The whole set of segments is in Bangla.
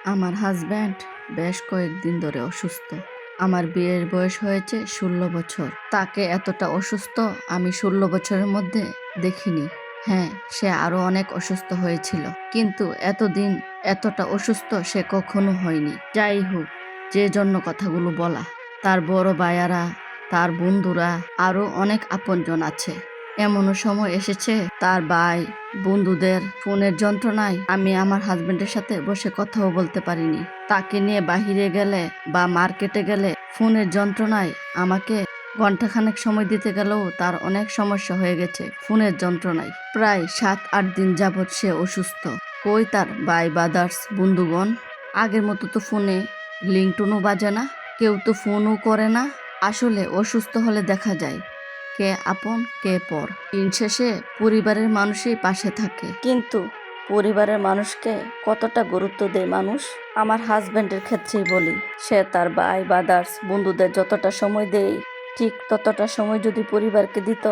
আমার হাজব্যান্ড বেশ কয়েকদিন ধরে অসুস্থ। আমার বিয়ের বয়স হয়েছে 16 বছর। তাকে এতটা অসুস্থ আমি 16 বছরের মধ্যে দেখিনি। হ্যাঁ, সে আরো অনেক অসুস্থ হয়েছিল, কিন্তু এতদিন এতটা অসুস্থ সে কখনো হয়নি। যাই হোক, যে জন্য কথাগুলো বলা, তার বড় ভাইয়ারা, তার বন্ধুরা, আরো অনেক আপনজন আছে। এমনও সময় এসেছে তার ভাই বন্ধুদের ফোনের যন্ত্রণায় আমি আমার হাজবেন্ডের সাথে বসে কথাও বলতে পারিনি। তাকে নিয়ে বাহিরে গেলে বা মার্কেটে গেলে ফোনের যন্ত্রণায় আমাকে ঘন্টাখানেক সময় দিতে গেলেও তার অনেক সমস্যা হয়ে গেছে ফোনের যন্ত্রণায়। প্রায় 7-8 দিন যাবৎ সে অসুস্থ। কই তার ভাই বাদার্স বন্ধুগণ? আগের মতো তো ফোনে লিংটনও বাজে না, কেউ তো ফোনও করে না। আসলে অসুস্থ হলে দেখা যায় কে আপন কে পর। দিন শেষে পরিবারের মানুষই পাশে থাকে, কিন্তু পরিবারের মানুষকে কতটা গুরুত্ব দেয় মানুষ? আমার হাজবেন্ডের ক্ষেত্রেই বলি, সে তার ভাই বাদার্স বন্ধুদের যতটা সময় দেয়, ঠিক ততটা সময় যদি পরিবারকে দিত।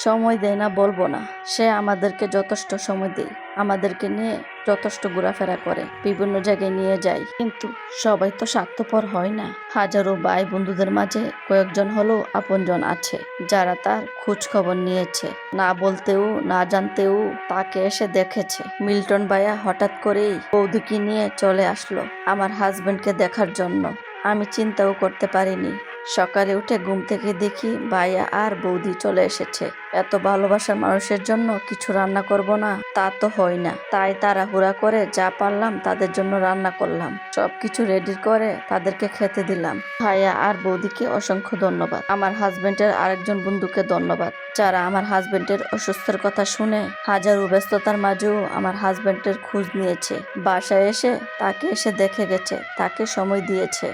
সময় দেয় না বলবো না, সে আমাদেরকে যথেষ্ট সময় দেয়, আমাদেরকে নিয়ে যথেষ্ট ঘোরাফেরা করে, বিভিন্ন জায়গায় নিয়ে যায়। কিন্তু সবাই তো স্বার্থপর হয় না। হাজারো ভাই বন্ধুদের মাঝে কয়েকজন হলেও আপনজন আছে যারা তার খোঁজ খবর নিয়েছে, না বলতেও না জানতেও তাকে এসে দেখেছে। মিল্টন ভাইয়া হঠাৎ করেই বৌদিকে নিয়ে চলে আসলো আমার হাজবেন্ডকে দেখার জন্য। আমি চিন্তাও করতে পারিনি। সকালে উঠে ঘুম থেকে দেখি ভাইয়া আর বৌদি চলে এসেছে। এত ভালোবাসার মানুষের জন্য কিছু রান্না করব না তা তো হয় না, তাই তাড়াহুড়া করে যা পারলাম তাদের জন্য রান্না করলাম। সবকিছু রেডি করে তাদেরকে খেতে দিলাম। ভাইয়া আর বৌদিকে অসংখ্য ধন্যবাদ। আমার হাজবেন্ডের আরেকজন বন্ধুকে ধন্যবাদ, যারা আমার হাজবেন্ডের অসুস্থের কথা শুনে হাজারো ব্যস্ততার মাঝেও আমার হাজবেন্ডের খোঁজ নিয়েছে, বাসায় এসে তাকে এসে দেখে গেছে, তাকে সময় দিয়েছে।